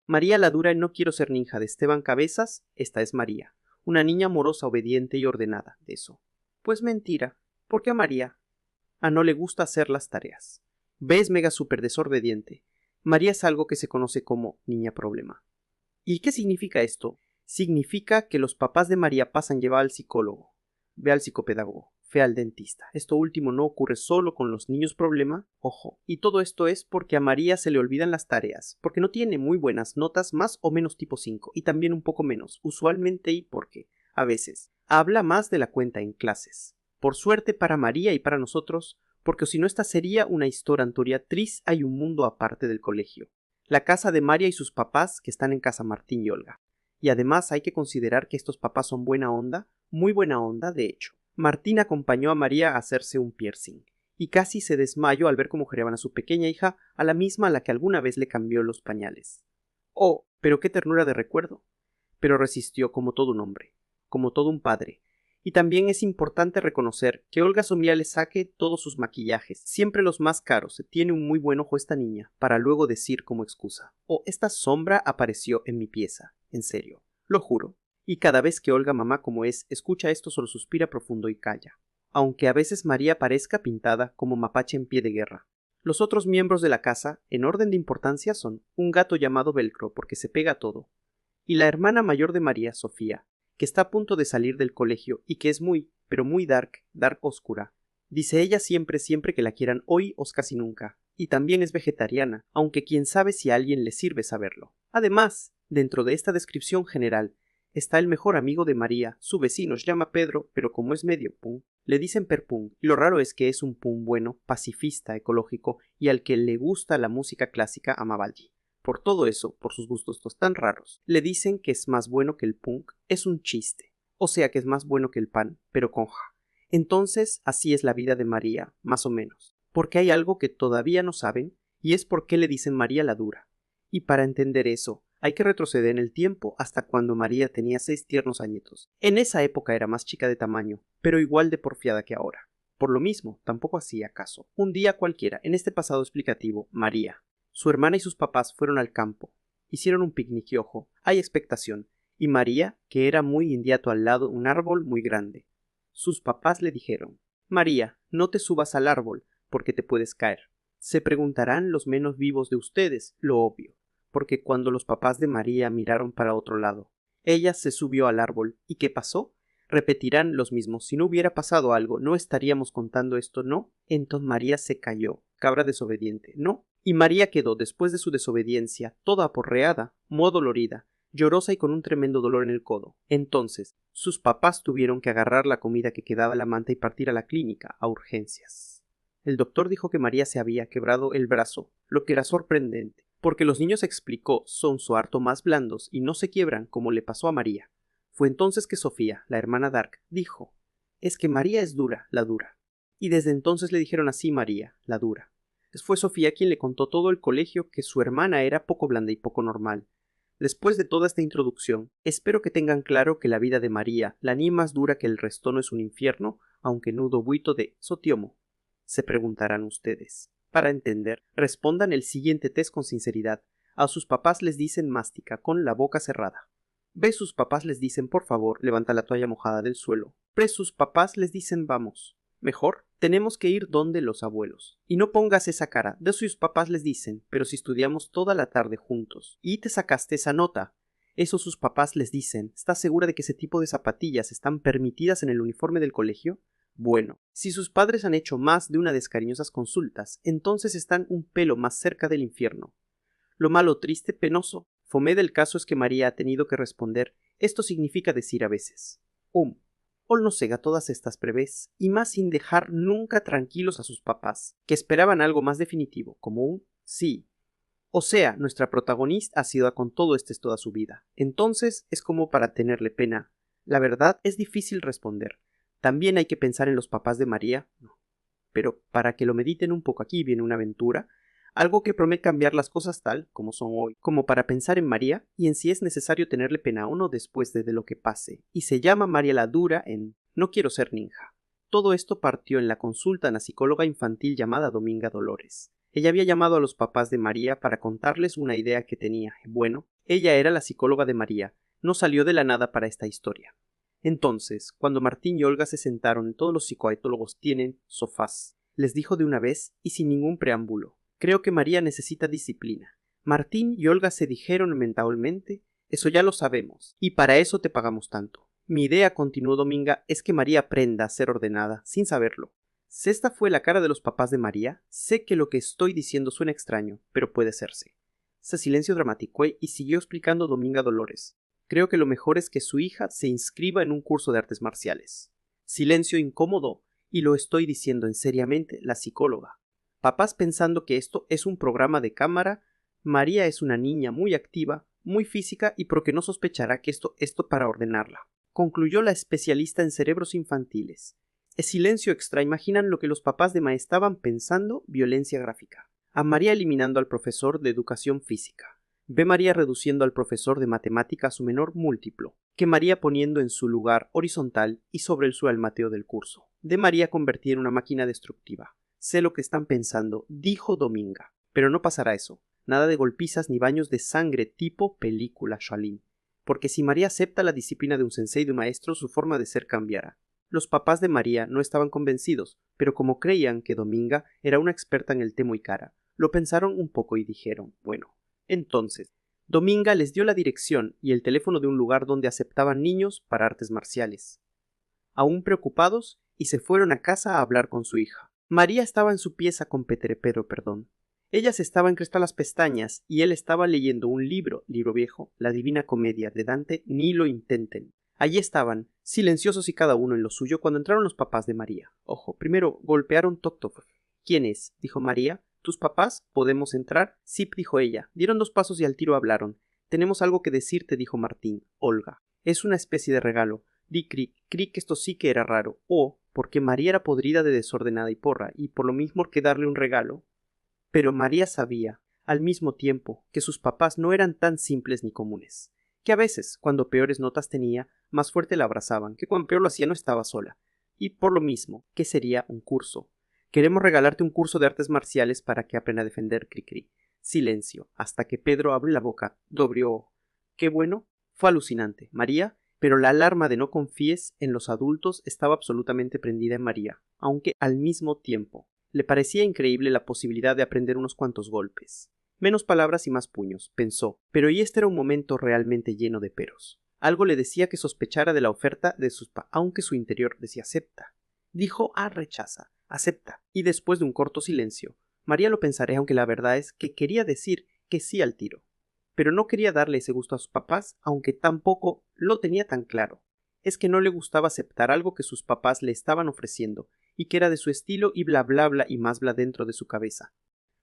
María la dura en No quiero ser ninja de Esteban Cabezas, esta es María, una niña amorosa, obediente y ordenada, de eso. Pues mentira, porque a María no le gusta hacer las tareas. B es mega super desobediente. María es algo que se conoce como niña problema. ¿Y qué significa esto? Significa que los papás de María pasan llevar al psicólogo, ve al psicopedagogo, ve al dentista. Esto último no ocurre solo con los niños problema, ojo. Y todo esto es porque a María se le olvidan las tareas, porque no tiene muy buenas notas, más o menos tipo 5, y también un poco menos, usualmente y porque, a veces, habla más de la cuenta en clases. Por suerte para María y para nosotros, porque si no esta sería una historia antoriatriz, hay un mundo aparte del colegio. La casa de María y sus papás que están en casa Martín y Olga. Y además hay que considerar que estos papás son buena onda, muy buena onda de hecho. Martín acompañó a María a hacerse un piercing, y casi se desmayó al ver cómo jereaban a su pequeña hija, a la misma a la que alguna vez le cambió los pañales. Oh, pero qué ternura de recuerdo. Pero resistió como todo un hombre, como todo un padre. Y también es importante reconocer que Olga Somía le saque todos sus maquillajes, siempre los más caros. Tiene un muy buen ojo esta niña, para luego decir como excusa: oh, esta sombra apareció en mi pieza, en serio, lo juro. Y cada vez que Olga, mamá como es, escucha esto solo suspira profundo y calla, aunque a veces María parezca pintada como mapache en pie de guerra. Los otros miembros de la casa, en orden de importancia, son un gato llamado Velcro porque se pega a todo, y la hermana mayor de María, Sofía, que está a punto de salir del colegio y que es muy, pero muy dark oscura. Dice ella siempre que la quieran hoy o casi nunca, y también es vegetariana, aunque quién sabe si a alguien le sirve saberlo. Además, dentro de esta descripción general, está el mejor amigo de María, su vecino se llama Pedro, pero como es medio punk, le dicen perpunk, y lo raro es que es un punk bueno, pacifista, ecológico, y al que le gusta la música clásica a Mavaldi. Por todo eso, por sus gustos tan raros, le dicen que es más bueno que el punk, es un chiste, o sea que es más bueno que el pan, pero con ja. Entonces, así es la vida de María, más o menos, porque hay algo que todavía no saben, y es por qué le dicen María la dura. Y para entender eso, hay que retroceder en el tiempo hasta cuando María tenía 6 tiernos añitos. En esa época era más chica de tamaño, pero igual de porfiada que ahora. Por lo mismo, tampoco hacía caso. Un día cualquiera, en este pasado explicativo, María, su hermana y sus papás fueron al campo. Hicieron un picnic y ojo, hay expectación. Y María, que era muy inmediato al lado un árbol muy grande. Sus papás le dijeron: María, no te subas al árbol, porque te puedes caer. Se preguntarán los menos vivos de ustedes, lo obvio, porque cuando los papás de María miraron para otro lado, ella se subió al árbol. ¿Y qué pasó? Repetirán los mismos: si no hubiera pasado algo, no estaríamos contando esto, ¿no? Entonces María se cayó, cabra desobediente, ¿no? Y María quedó, después de su desobediencia, toda aporreada, muy dolorida, llorosa y con un tremendo dolor en el codo. Entonces, sus papás tuvieron que agarrar la comida que quedaba en la manta y partir a la clínica, a urgencias. El doctor dijo que María se había quebrado el brazo, lo que era sorprendente, porque los niños, explicó, son su harto más blandos y no se quiebran como le pasó a María. Fue entonces que Sofía, la hermana Dark, dijo: es que María es dura, la dura. Y desde entonces le dijeron así María, la dura. Fue Sofía quien le contó todo el colegio que su hermana era poco blanda y poco normal. Después de toda esta introducción, espero que tengan claro que la vida de María, la ni más dura que el resto, no es un infierno, aunque nudo buito de Sotiomo. Se preguntarán ustedes. Para entender, respondan el siguiente test con sinceridad. A sus papás les dicen mástica, con la boca cerrada. B, sus papás les dicen por favor, levanta la toalla mojada del suelo. P, sus papás les dicen vamos. Mejor, tenemos que ir donde los abuelos. Y no pongas esa cara. De sus papás les dicen: pero si estudiamos toda la tarde juntos y te sacaste esa nota. Eso sus papás les dicen: ¿estás segura de que ese tipo de zapatillas están permitidas en el uniforme del colegio? Bueno, si sus padres han hecho más de una de cariñosas consultas, entonces están un pelo más cerca del infierno. Lo malo, triste, penoso, fomé del caso es que María ha tenido que responder: esto significa decir a veces Ol no cega todas estas prevés, y más sin dejar nunca tranquilos a sus papás, que esperaban algo más definitivo, como un sí. O sea, nuestra protagonista ha sido con todo toda su vida. Entonces es como para tenerle pena. La verdad es difícil responder. También hay que pensar en los papás de María. No. Pero para que lo mediten un poco, aquí viene una aventura, algo que promete cambiar las cosas tal como son hoy, como para pensar en María y en si es necesario tenerle pena a uno después de lo que pase, y se llama María la dura en No quiero ser ninja. Todo esto partió en la consulta a la psicóloga infantil llamada Dominga Dolores. Ella había llamado a los papás de María para contarles una idea que tenía. Bueno, Ella era la psicóloga de María, no salió de la nada para esta historia. Entonces, cuando Martín y Olga se sentaron, todos los psicoetólogos tienen sofás, les dijo de una vez y sin ningún preámbulo: creo que María necesita disciplina. Martín y Olga se dijeron mentalmente: eso ya lo sabemos, y para eso te pagamos tanto. Mi idea, continuó Dominga, es que María aprenda a ser ordenada, sin saberlo. Esta fue la cara de los papás de María. Sé que lo que estoy diciendo suena extraño, pero puede serse. Ese silencio dramático y siguió explicando Dominga Dolores. Creo que lo mejor es que su hija se inscriba en un curso de artes marciales. Silencio incómodo, y lo estoy diciendo en seriamente la psicóloga. Papás pensando que esto es un programa de cámara. María es una niña muy activa, muy física y porque no sospechará que esto para ordenarla. Concluyó la especialista en cerebros infantiles. El silencio extra. Imaginan lo que los papás de María estaban pensando: violencia gráfica. A María eliminando al profesor de educación física. Ve María reduciendo al profesor de matemática a su menor múltiplo. Que María poniendo en su lugar horizontal y sobre el sualmateo del curso. De María convertida en una máquina destructiva. Sé lo que están pensando, dijo Dominga. Pero no pasará eso. Nada de golpizas ni baños de sangre tipo película Shaolin. Porque si María acepta la disciplina de un sensei y de un maestro, su forma de ser cambiará. Los papás de María no estaban convencidos, pero como creían que Dominga era una experta en el té muy cara, lo pensaron un poco y dijeron: bueno. Entonces, Dominga les dio la dirección y el teléfono de un lugar donde aceptaban niños para artes marciales. Aún preocupados, y se fueron a casa a hablar con su hija. María estaba en su pieza con Pedro. Ella se estaba encrespando las pestañas y él estaba leyendo un libro viejo, La Divina Comedia de Dante. Ni lo intenten. Allí estaban, silenciosos y cada uno en lo suyo, cuando entraron los papás de María. Ojo, primero golpearon toc. ¿Quién es?, dijo María. ¿Tus papás? ¿Podemos entrar? Sí, dijo ella. Dieron 2 pasos y al tiro hablaron. Tenemos algo que decirte, dijo Martín. Olga. Es una especie de regalo. Creí que esto sí que era raro. Porque María era podrida de desordenada y porra, y por lo mismo que darle un regalo. Pero María sabía, al mismo tiempo, que sus papás no eran tan simples ni comunes. Que a veces, cuando peores notas tenía, más fuerte la abrazaban, que cuando peor lo hacía no estaba sola. Y por lo mismo, que sería un curso. Queremos regalarte un curso de artes marciales para que aprenda a defender Cri. Silencio, hasta que Pedro abrió la boca, dobrió. Qué bueno, fue alucinante, María, pero la alarma de no confíes en los adultos estaba absolutamente prendida en María, aunque al mismo tiempo le parecía increíble la posibilidad de aprender unos cuantos golpes. Menos palabras y más puños, pensó, pero y este era un momento realmente lleno de peros. Algo le decía que sospechara de la oferta de sus aunque su interior decía acepta. Dijo rechaza, acepta, y después de un corto silencio, María lo pensaré, aunque la verdad es que quería decir que sí al tiro. Pero no quería darle ese gusto a sus papás, aunque tampoco lo tenía tan claro. Es que no le gustaba aceptar algo que sus papás le estaban ofreciendo, y que era de su estilo y bla y más bla dentro de su cabeza.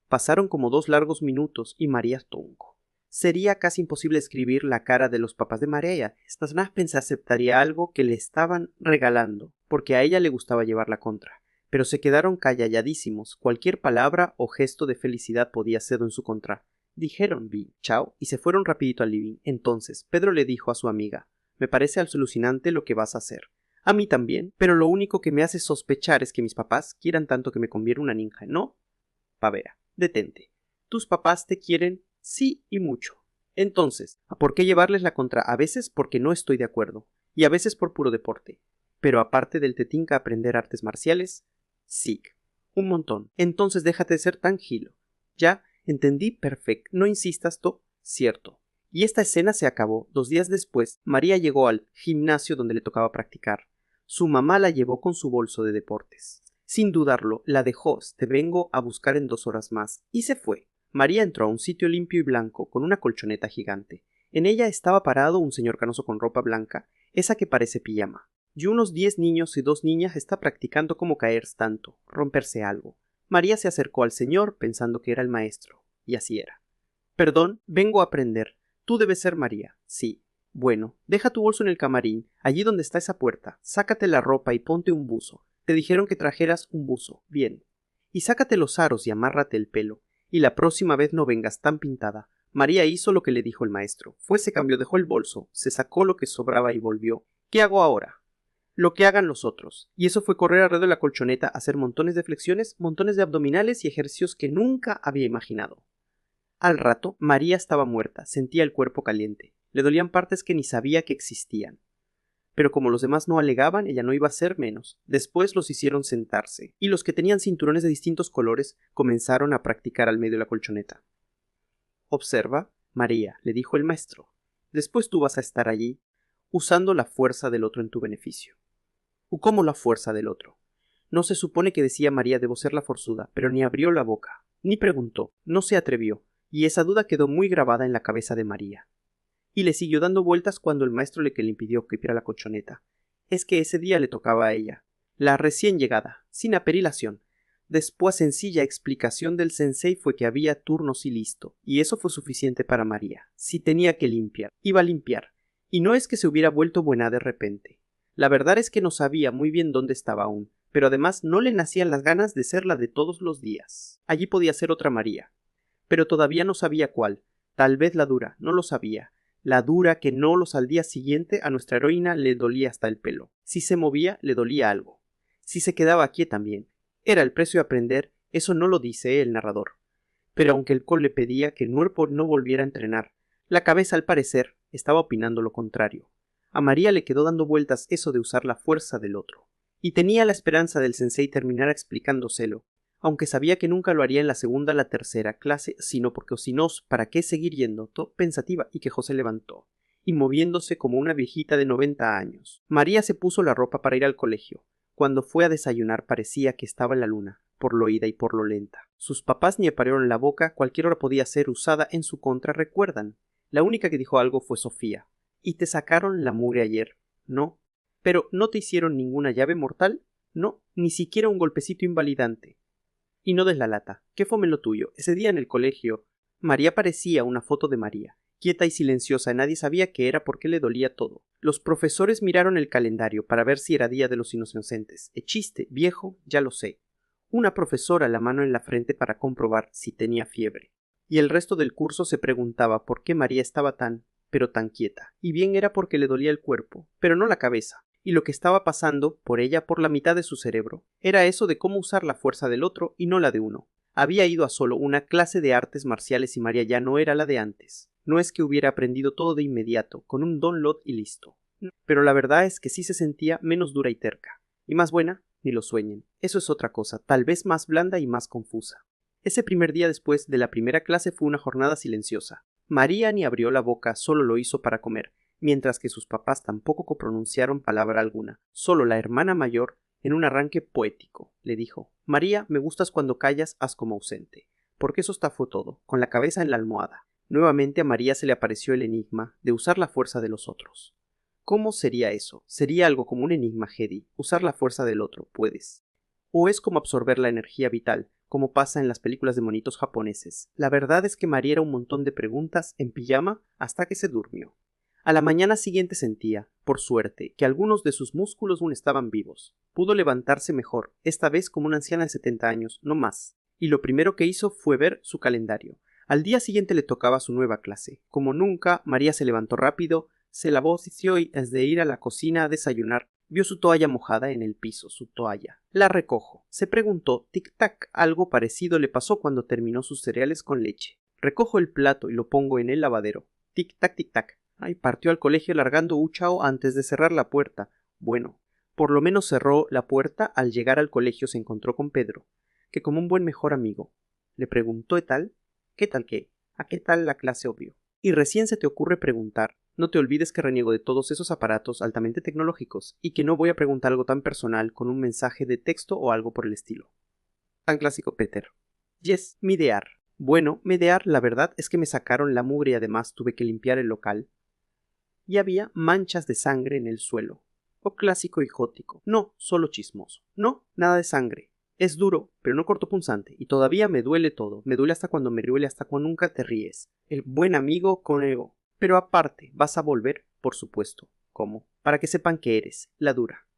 Pasaron como 2 largos minutos y María tonco. Sería casi imposible escribir la cara de los papás de María. Estas pensé aceptaría algo que le estaban regalando, porque a ella le gustaba llevar la contra. Pero se quedaron calladísimos. Cualquier palabra o gesto de felicidad podía ser en su contra. Dijeron chao y se fueron rapidito al living. Entonces Pedro le dijo a su amiga: me parece alucinante lo que vas a hacer. A mí también, pero lo único que me hace sospechar es que mis papás quieran tanto que me convierta en una ninja, ¿no? Pavera, detente. Tus papás te quieren, sí y mucho. Entonces, ¿por qué llevarles la contra? A veces porque no estoy de acuerdo, y a veces por puro deporte. Pero aparte del te tinca aprender artes marciales, sí, un montón. Entonces déjate de ser tan gilo. Ya, entendí perfecto. No insistas, cierto. Y esta escena se acabó. 2 días después, María llegó al gimnasio donde le tocaba practicar. Su mamá la llevó con su bolso de deportes. Sin dudarlo, la dejó: te vengo a buscar en 2 horas más, y se fue. María entró a un sitio limpio y blanco con una colchoneta gigante. En ella estaba parado un señor canoso con ropa blanca, esa que parece pijama. Y unos 10 niños y 2 niñas está practicando cómo caer tanto, romperse algo. María se acercó al señor pensando que era el maestro, y así era. Perdón, vengo a aprender. Tú debes ser María. Sí. Bueno, deja tu bolso en el camarín, allí donde está esa puerta. Sácate la ropa y ponte un buzo. Te dijeron que trajeras un buzo. Bien. Y sácate los aros y amárrate el pelo. Y la próxima vez no vengas tan pintada. María hizo lo que le dijo el maestro. Se cambió, dejó el bolso, se sacó lo que sobraba y volvió. ¿Qué hago ahora? Lo que hagan los otros. Y eso fue correr alrededor de la colchoneta, hacer montones de flexiones, montones de abdominales y ejercicios que nunca había imaginado. Al rato, María estaba muerta, sentía el cuerpo caliente. Le dolían partes que ni sabía que existían. Pero como los demás no alegaban, ella no iba a ser menos. Después los hicieron sentarse, y los que tenían cinturones de distintos colores comenzaron a practicar al medio de la colchoneta. Observa, María, le dijo el maestro. Después tú vas a estar allí, usando la fuerza del otro en tu beneficio. ¿Cómo la fuerza del otro? No se supone que decía María debo ser la forzuda, pero ni abrió la boca, ni preguntó, no se atrevió, y esa duda quedó muy grabada en la cabeza de María. Y le siguió dando vueltas cuando el maestro le impidió que viera la colchoneta. Es que ese día le tocaba a ella, la recién llegada, sin apelación. Después sencilla explicación del sensei fue que había turnos y listo, y eso fue suficiente para María. Si tenía que limpiar, iba a limpiar, y no es que se hubiera vuelto buena de repente. La verdad es que no sabía muy bien dónde estaba aún, pero además no le nacían las ganas de ser la de todos los días. Allí podía ser otra María, pero todavía no sabía cuál, tal vez la dura, no lo sabía. La dura que no los al día siguiente a nuestra heroína le dolía hasta el pelo. Si se movía, le dolía algo. Si se quedaba aquí también. Era el precio de aprender, eso no lo dice el narrador. Pero aunque el Col le pedía que el cuerpo no volviera a entrenar, la cabeza al parecer estaba opinando lo contrario. A María le quedó dando vueltas eso de usar la fuerza del otro. Y tenía la esperanza del sensei terminar explicándoselo, aunque sabía que nunca lo haría en la segunda o la tercera clase, sino porque o si no, ¿para qué seguir yendo? Pensativa, y quejó se levantó, y moviéndose como una viejita de 90 años. María se puso la ropa para ir al colegio. Cuando fue a desayunar parecía que estaba en la luna, por lo ida y por lo lenta. Sus papás ni abrieron la boca, cualquier hora podía ser usada en su contra, recuerdan. La única que dijo algo fue Sofía. ¿Y te sacaron la mugre ayer? No. ¿Pero no te hicieron ninguna llave mortal? No, ni siquiera un golpecito invalidante. Y no des la lata, ¿qué fome lo tuyo? Ese día en el colegio, María parecía una foto de María, quieta y silenciosa, nadie sabía qué era porque le dolía todo. Los profesores miraron el calendario para ver si era día de los inocentes. Chiste, viejo, ya lo sé. Una profesora la mano en la frente para comprobar si tenía fiebre. Y el resto del curso se preguntaba por qué María estaba pero tan quieta. Y bien era porque le dolía el cuerpo, pero no la cabeza. Y lo que estaba pasando por ella por la mitad de su cerebro era eso de cómo usar la fuerza del otro y no la de uno. Había ido a solo una clase de artes marciales y María ya no era la de antes. No es que hubiera aprendido todo de inmediato, con un download y listo. Pero la verdad es que sí se sentía menos dura y terca. Y más buena, ni lo sueñen. Eso es otra cosa, tal vez más blanda y más confusa. Ese primer día después de la primera clase fue una jornada silenciosa. María ni abrió la boca, solo lo hizo para comer, mientras que sus papás tampoco copronunciaron palabra alguna. Solo la hermana mayor, en un arranque poético, le dijo: María, me gustas cuando callas, haz como ausente. Porque eso fue todo, con la cabeza en la almohada. Nuevamente a María se le apareció el enigma de usar la fuerza de los otros. ¿Cómo sería eso? Sería algo como un enigma, Hedy. Usar la fuerza del otro, puedes. O es como absorber la energía vital, como pasa en las películas de monitos japoneses. La verdad es que María era un montón de preguntas en pijama hasta que se durmió. A la mañana siguiente sentía, por suerte, que algunos de sus músculos aún estaban vivos. Pudo levantarse mejor, esta vez como una anciana de 70 años, no más. Y lo primero que hizo fue ver su calendario. Al día siguiente le tocaba su nueva clase. Como nunca, María se levantó rápido, se lavó y antes de ir a la cocina a desayunar, vio su toalla mojada en el piso, su toalla. La recojo. Se preguntó, tic-tac, algo parecido le pasó cuando terminó sus cereales con leche. Recojo el plato y lo pongo en el lavadero. Tic-tac, tic-tac. Ay, partió al colegio largando Uchao antes de cerrar la puerta. Bueno, por lo menos cerró la puerta. Al llegar al colegio se encontró con Pedro, que como un buen mejor amigo, le preguntó ¿qué tal qué? ¿A qué tal la clase obvio? Y recién se te ocurre preguntar. No te olvides que reniego de todos esos aparatos altamente tecnológicos y que no voy a preguntar algo tan personal con un mensaje de texto o algo por el estilo. Tan clásico Peter. Yes, midear. Bueno, midear, la verdad es que me sacaron la mugre y además tuve que limpiar el local. Y había manchas de sangre en el suelo. O clásico y gótico. No, solo chismoso. No, nada de sangre. Es duro, pero no cortopunzante, y todavía me duele todo. Me duele hasta cuando me duele, hasta cuando nunca te ríes. El buen amigo con ego. Pero aparte, vas a volver, por supuesto. ¿Cómo? Para que sepan que eres la dura.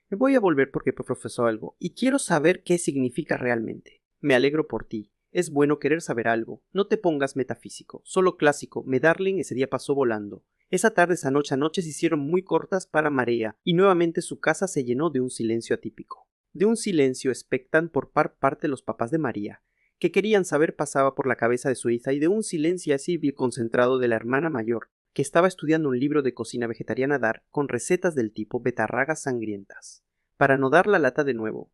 Me voy a volver porque profesó algo, y quiero saber qué significa realmente. Me alegro por ti. Es bueno querer saber algo. No te pongas metafísico, solo clásico. Me darling ese día pasó volando. Esa tarde, esa noche se hicieron muy cortas para María, y nuevamente su casa se llenó de un silencio atípico. De un silencio expectan por parte los papás de María, que querían saber pasaba por la cabeza de su hija y de un silencio así bien concentrado de la hermana mayor, que estaba estudiando un libro de cocina vegetariana dar con recetas del tipo betarragas sangrientas. Para no dar la lata de nuevo.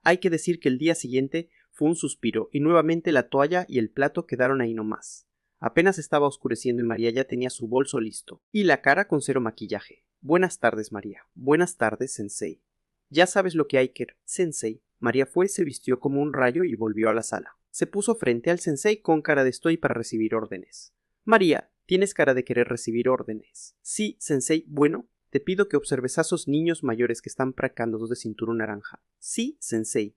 Hay que decir que el día siguiente fue un suspiro y nuevamente la toalla y el plato quedaron ahí nomás. Apenas estaba oscureciendo y María ya tenía su bolso listo y la cara con cero maquillaje. Buenas tardes, María. Buenas tardes, Sensei. Ya sabes lo que hay que... Sensei. María fue, se vistió como un rayo y volvió a la sala. Se puso frente al sensei con cara de estoy para recibir órdenes. María, tienes cara de querer recibir órdenes. Sí, sensei, bueno, te pido que observes a esos niños mayores que están practicando dos de cinturón naranja. Sí, sensei.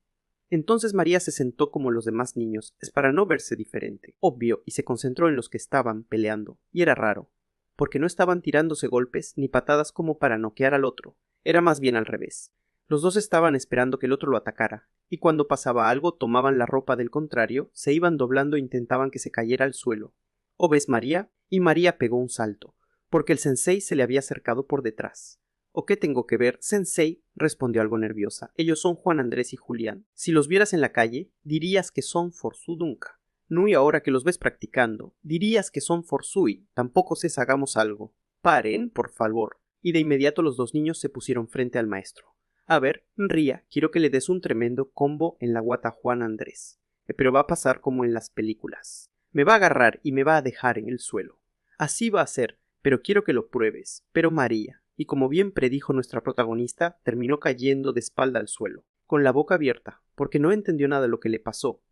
Entonces María se sentó como los demás niños, es para no verse diferente, obvio, y se concentró en los que estaban peleando. Y era raro, porque no estaban tirándose golpes ni patadas como para noquear al otro. Era más bien al revés. Los dos estaban esperando que el otro lo atacara, y cuando pasaba algo tomaban la ropa del contrario, se iban doblando e intentaban que se cayera al suelo. ¿O ves, María? Y María pegó un salto, porque el sensei se le había acercado por detrás. ¿O qué tengo que ver? Sensei, respondió algo nerviosa. Ellos son Juan Andrés y Julián. Si los vieras en la calle, dirías que son forsudunca. No, y ahora que los ves practicando, dirías que son forsui. Tampoco se hagamos algo. Paren, por favor. Y de inmediato los dos niños se pusieron frente al maestro. A ver, Ría, quiero que le des un tremendo combo en la guata a Juan Andrés. Pero va a pasar como en las películas. Me va a agarrar y me va a dejar en el suelo. Así va a ser, pero quiero que lo pruebes. Pero María, y como bien predijo nuestra protagonista, terminó cayendo de espalda al suelo, con la boca abierta, porque no entendió nada de lo que le pasó.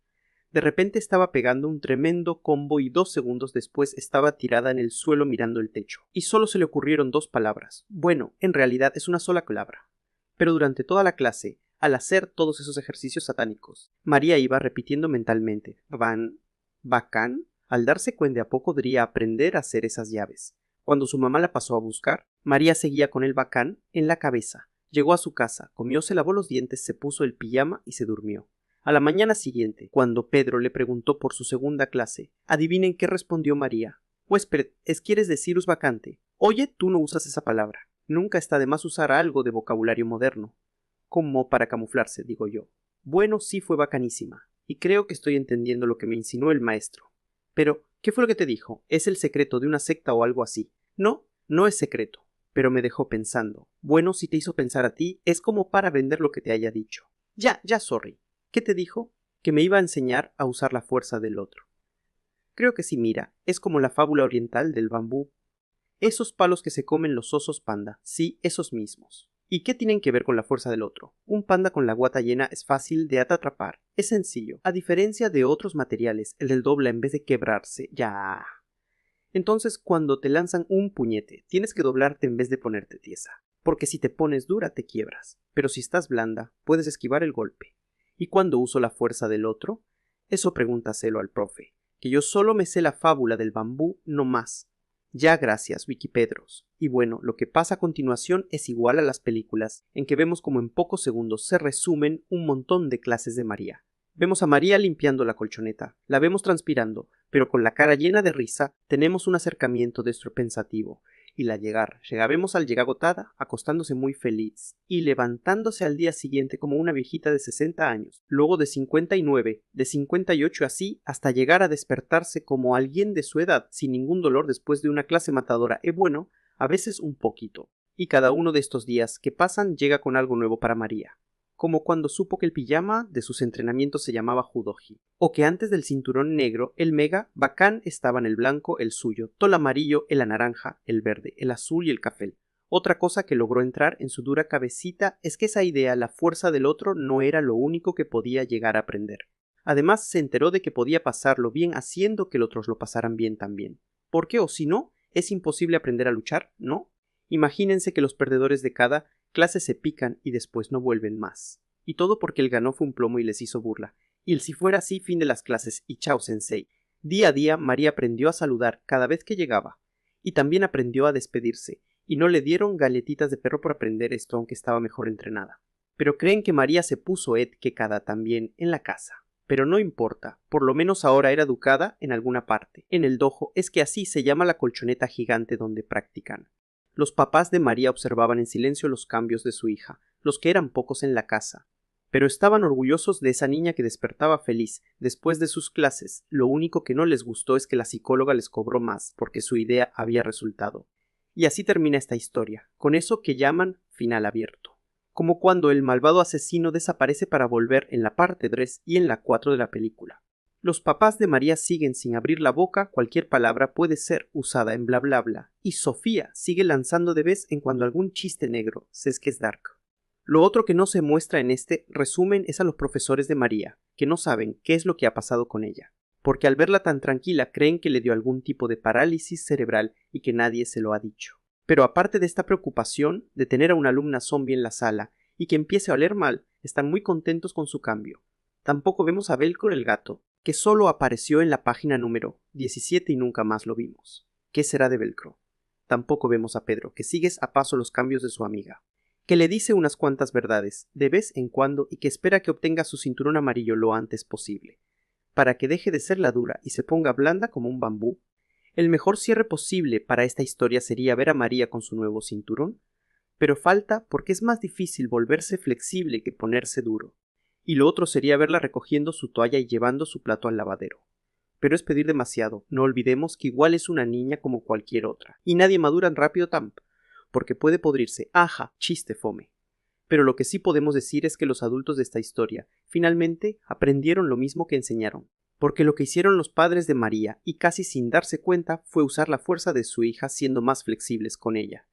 De repente estaba pegando un tremendo combo y 2 segundos después estaba tirada en el suelo mirando el techo. Y solo se le ocurrieron 2 palabras. Bueno, en realidad es una sola palabra. Pero durante toda la clase, al hacer todos esos ejercicios satánicos, María iba repitiendo mentalmente «Bacán». Al darse cuenta a poco podría aprender a hacer esas llaves. Cuando su mamá la pasó a buscar, María seguía con el bacán en la cabeza. Llegó a su casa, comió, se lavó los dientes, se puso el pijama y se durmió. A la mañana siguiente, cuando Pedro le preguntó por su segunda clase, adivinen qué respondió María. Huésped, ¿quieres deciros vacante? Oye, tú no usas esa palabra. Nunca está de más usar algo de vocabulario moderno. Como para camuflarse, digo yo. Bueno, sí fue bacanísima, y creo que estoy entendiendo lo que me insinuó el maestro. Pero, ¿qué fue lo que te dijo? ¿Es el secreto de una secta o algo así? No, no es secreto, pero me dejó pensando. Bueno, si te hizo pensar a ti, es como para vender lo que te haya dicho. Ya, sorry. ¿Qué te dijo? Que me iba a enseñar a usar la fuerza del otro. Creo que sí, mira, es como la fábula oriental del bambú. Esos palos que se comen los osos panda, sí, esos mismos. ¿Y qué tienen que ver con la fuerza del otro? Un panda con la guata llena es fácil de atrapar, es sencillo. A diferencia de otros materiales, el del dobla en vez de quebrarse, ya. Entonces, cuando te lanzan un puñete, tienes que doblarte en vez de ponerte tiesa. Porque si te pones dura, te quiebras. Pero si estás blanda, puedes esquivar el golpe. ¿Y cuándo uso la fuerza del otro? Eso pregúntaselo al profe, que yo solo me sé la fábula del bambú, no más. Ya gracias, Wikipedros. Y bueno, lo que pasa a continuación es igual a las películas, en que vemos como en pocos segundos se resumen un montón de clases de María. Vemos a María limpiando la colchoneta, la vemos transpirando, pero con la cara llena de risa tenemos un acercamiento de esto pensativo. Y vemos al llegar agotada, acostándose muy feliz, y levantándose al día siguiente como una viejita de 60 años, luego de 59, de 58 así, hasta llegar a despertarse como alguien de su edad, sin ningún dolor después de una clase matadora, bueno, a veces un poquito. Y cada uno de estos días que pasan llega con algo nuevo para María. Como cuando supo que el pijama de sus entrenamientos se llamaba judoji, o que antes del cinturón negro el mega bacán estaba en el blanco, el suyo, todo el amarillo, el naranja, el verde, el azul y el café. Otra cosa que logró entrar en su dura cabecita es que esa idea, la fuerza del otro, no era lo único que podía llegar a aprender. Además se enteró de que podía pasarlo bien haciendo que los otros lo pasaran bien también. ¿Por qué? O si no, es imposible aprender a luchar, ¿no? Imagínense que los perdedores de cada clase se pican y después no vuelven más. Y todo porque él ganó fue un plomo y les hizo burla. Y si fuera así, fin de las clases y chao sensei. Día a día María aprendió a saludar cada vez que llegaba. Y también aprendió a despedirse. Y no le dieron galletitas de perro por aprender esto aunque estaba mejor entrenada. Pero creen que María se puso que cada también en la casa. Pero no importa, por lo menos ahora era educada en alguna parte. En el dojo es que así se llama la colchoneta gigante donde practican. Los papás de María observaban en silencio los cambios de su hija, los que eran pocos en la casa. pero estaban orgullosos de esa niña que despertaba feliz después de sus clases. Lo único que no les gustó es que la psicóloga les cobró más porque su idea había resultado. Y así termina esta historia, con eso que llaman final abierto. Como cuando el malvado asesino desaparece para volver en la parte 3 y en la 4 de la película. Los papás de María siguen sin abrir la boca, cualquier palabra puede ser usada en bla bla bla, y Sofía sigue lanzando de vez en cuando algún chiste negro, si es que es dark. Lo otro que no se muestra en este resumen es a los profesores de María, que no saben qué es lo que ha pasado con ella, porque al verla tan tranquila creen que le dio algún tipo de parálisis cerebral y que nadie se lo ha dicho. Pero aparte de esta preocupación de tener a una alumna zombie en la sala y que empiece a oler mal, están muy contentos con su cambio. Tampoco vemos a Velcro el gato, que solo apareció en la página número 17 y nunca más lo vimos. ¿Qué será de Velcro? Tampoco vemos a Pedro, que sigue a paso los cambios de su amiga, que le dice unas cuantas verdades de vez en cuando y que espera que obtenga su cinturón amarillo lo antes posible, para que deje de ser la dura y se ponga blanda como un bambú. El mejor cierre posible para esta historia sería ver a María con su nuevo cinturón, pero falta porque es más difícil volverse flexible que ponerse duro, y lo otro sería verla recogiendo su toalla y llevando su plato al lavadero. Pero es pedir demasiado, no olvidemos que igual es una niña como cualquier otra, y nadie madura rápido porque puede podrirse. Ajá, chiste fome. Pero lo que sí podemos decir es que los adultos de esta historia finalmente aprendieron lo mismo que enseñaron, porque lo que hicieron los padres de María, y casi sin darse cuenta, fue usar la fuerza de su hija siendo más flexibles con ella.